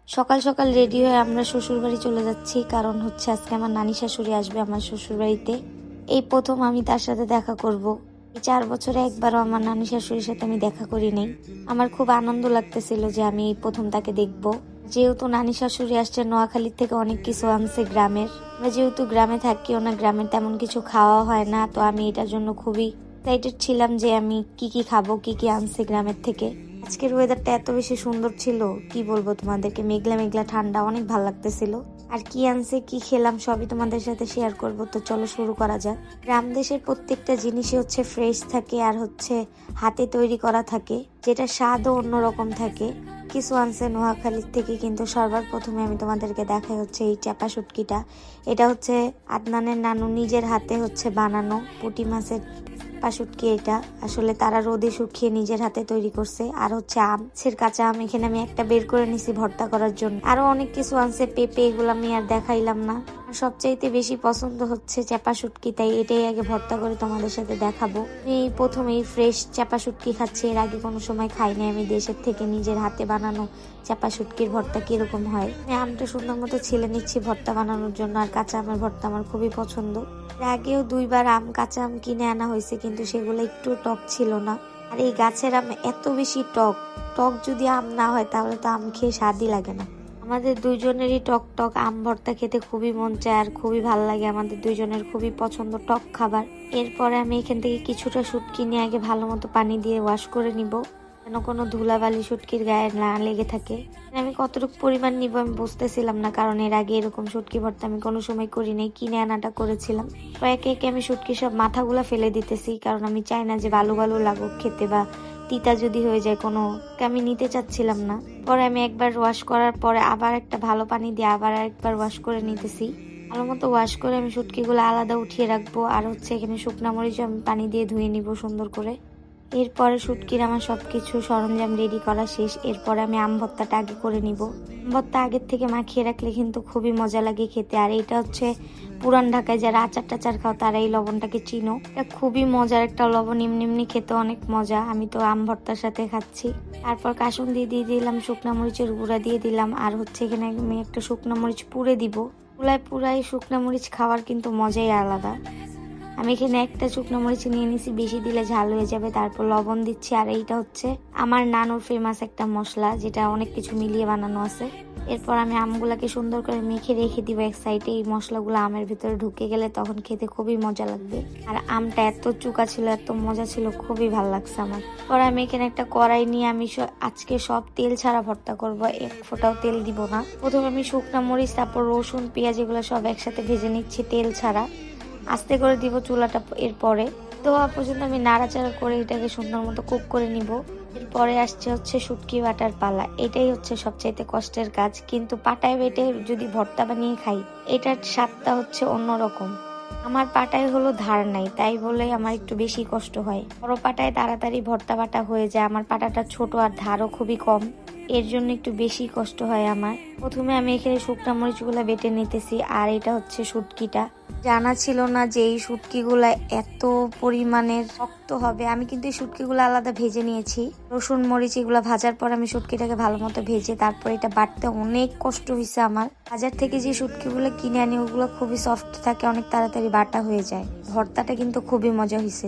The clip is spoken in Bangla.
সকাল সকাল রেডি হয়ে আমরা শ্বশুর বাড়ি চলে যাচ্ছি, কারণ হচ্ছে আজকে আমার নানি শাশুড়ি আসবে আমার শ্বশুর বাড়িতে। এই প্রথম আমি তার সাথে দেখা করব। এই 4 বছরে একবারও আমার নানি শাশুড়ির সাথে আমি দেখা করি নাই। আমার খুব আনন্দ লাগতেছিল যে আমি এই প্রথম তাকে দেখব। যেহেতু নানি শাশুড়ি আসছে নোয়াখালীর থেকে অনেক কিছু আনছে গ্রামের। আমরা যেহেতু গ্রামে থাকি, ওনার গ্রামের তেমন কিছু খাওয়া হয় না, তো আমি এটার জন্য খুবই এক্সাইটেড ছিলাম যে আমি কি কি খাবো, কি কি আনছে গ্রামের থেকে। আজকের ওয়েদারটা এত বেশি সুন্দর ছিল, কি বলবো তোমাদেরকে, মেঘলা মেঘলা ঠান্ডা, অনেক ভালো লাগতেছিল। আর কি আনছে কি খেলাম সবই তোমাদের সাথে শেয়ার করব, তো চলো শুরু করা যাক। গ্রাম দেশের প্রত্যেকটা জিনিসই হচ্ছে ফ্রেশ থাকে আর হচ্ছে হাতে তৈরি করা থাকে, যেটা স্বাদও অন্যরকম থাকে। কিছু আনছে নোয়াখালীর থেকে, কিন্তু সবার প্রথমে আমি তোমাদেরকে দেখাই হচ্ছে এই চাপা শুটকিটা। এটা হচ্ছে আদনানের নানু নিজের হাতে হচ্ছে বানানো পুঁটি মাছের শুটকি। এটা আসলে তারা রোদে শুকিয়ে নিজের হাতে তৈরি করছে। আর হচ্ছে আমছের কাঁচা আম এখানে আমি একটা বের করে নিছি ভর্তা করার জন্য। আরো অনেক কিছু আনছে, পেঁপে, এগুলো আমি আর দেখাইলাম না। সবচাইতে বেশি পছন্দ হচ্ছে চাপা শুটকি, তাই এটাই আগে ভর্তা করে তোমাদের সাথে দেখাবো। এই প্রথম এই ফ্রেশ চাপা শুটকি খাচ্ছি, এর আগে কোনো সময় খাইনি আমি দেশের থেকে নিজের হাতে বানানো চাপা শুটকির ভর্তা কিরকম হয়। আমি আমটা সুন্দর মতো ছিলে নিচ্ছি ভর্তা বানানোর জন্য, আর কাঁচা আমের ভর্তা আমার খুবই পছন্দ। এর আগেও 2বার কাঁচা আম কিনে আনা হয়েছে, কিন্তু সেগুলো একটু টক ছিল না। আর এই গাছের আম এত বেশি টক, টক যদি আম না হয় তাহলে তো আম খেয়ে স্বাদই লাগে না। আমাদের দুইজনেরই টক টক আম ভর্তা খেতে খুবই মন চায় আর খুবই ভালো লাগে, আমাদের দুইজনের খুবই পছন্দ টক খাবার। এরপরে আমি এখান থেকে কিছুটা শুটকি নিয়ে আগে ভালো মতো পানি দিয়ে ওয়াশ করে নিব, যেন কোনো ধুলাবালি শুটকির গায়ে না লেগে থাকে। আমি কতটুকু পরিমাণ নিব আমি বুঝতেছিলাম না, কারণ এর আগে এরকম শুটকি ভর্তা আমি কোনো সময় করি নাই, কিনে আনাটা করেছিলাম। একে একে আমি শুটকি সব মাথাগুলা ফেলে দিতেছি, কারণ আমি চাই না যে বালু বালু লাগুক খেতে, বা তিতা যদি হয়ে যায় কোনো, আমি নিতে চাচ্ছিলাম না। পরে আমি একবার ওয়াশ করার পরে আবার একটা ভালো পানি দিয়ে আবার একবার ওয়াশ করে নিতেছি। ভালো মতো ওয়াশ করে আমি শুটকিগুলো আলাদা উঠিয়ে রাখবো। আর হচ্ছে এখানে শুকনা মরিচ আমি পানি দিয়ে ধুয়ে নিব সুন্দর করে। এরপরে শুটকির আমার সবকিছু সরঞ্জাম রেডি করা শেষ। এরপরে আমি আম ভর্তাটা আগে করে নিব। আম ভর্তা আগের থেকে মাখিয়ে রাখলে কিন্তু খুবই মজা লাগে খেতে। আর এটা হচ্ছে পুরান ঢাকায় যারা আচার টাচার খাও তারা এই লবণটাকে চিনো, এটা খুবই মজার একটা লবণ, এমনি খেতে অনেক মজা। আমি তো আম ভর্তার সাথে খাচ্ছি। তারপর কাসুন দিয়ে দিলাম, শুকনা মরিচের গুঁড়া দিয়ে দিলাম, আর হচ্ছে এখানে আমি একটা শুকনা মরিচ পুড়ে দিব। পুরাই শুকনা মরিচ খাওয়ার কিন্তু মজাই আলাদা। আমি এখানে একটা শুকনো মরিচ নিয়ে নিছি, বেশি দিলে ঝাল হয়ে যাবে। তারপর লবণ দিচ্ছি। আর এইটা হচ্ছে আমার নানুর ফেমাস একটা মশলা, যেটা অনেক কিছু মিলিয়ে বানানো আছে। এরপর আমি আমগুলাকে সুন্দর করে মেখে রেখে দিব এক সাইডে। এই মশলাগুলো আমের ভিতরে ঢুকে গেলে তখন খেতে খুবই মজা লাগবে। আর আমটা এত চুকা ছিল, এত মজা ছিল, খুবই ভালো লাগছে আমার। পরে আমি এখানে একটা কড়াই নিয়ে আমি আজকে সব তেল ছাড়া ভর্তা করব, এক ফোঁটাও তেল দিব না। প্রথমে আমি শুকনো মরিচ, তারপর রসুন, পেঁয়াজ এগুলো সব একসাথে ভেজে নিচ্ছি তেল ছাড়া। আস্তে করে দিব চুলাটা। এরপরে দেওয়া পর্যন্ত আমি নাড়াচাড়া করে এটাকে সুন্দর মতো কুক করে নিব। এরপরে আসছে হচ্ছে শুটকি বাটার পালা। এটাই হচ্ছে সবচাইতে কষ্টের কাজ, কিন্তু পাটায় বেটে যদি ভর্তা বানিয়ে খাই এটার স্বাদটা হচ্ছে অন্যরকম। আমার পাটায় হলো ধার নাই, তাই বলে আমার একটু বেশি কষ্ট হয়। বড় পাটায় তাড়াতাড়ি ভর্তা বাটা হয়ে যায়, আমার পাটাটা ছোট আর ধারও খুবই কম, এর জন্য একটু বেশি কষ্ট হয় আমার। প্রথমে আমি এখানে শুকনা মরিচগুলা বেটে নিতেছি। আর এটা হচ্ছে শুটকিটা, জানা ছিল না যে এই শুটকিগুলা এত পরিমাণের শক্ত হবে। আমি কিন্তু এই শুটকিগুলো আলাদা ভেজে নিয়েছি, রসুন মরিচ এগুলো ভাজার পর আমি শুটকিটাকে ভালো মতো ভেজে তারপর এটা বাটতে অনেক কষ্ট হয়েছে আমার। বাজার থেকে যে শুটকিগুলো কিনে আনি ওগুলো খুবই সফট থাকে, অনেক তাড়াতাড়ি বাটা হয়ে যায়। ভর্তাটা কিন্তু খুবই মজা হয়েছে।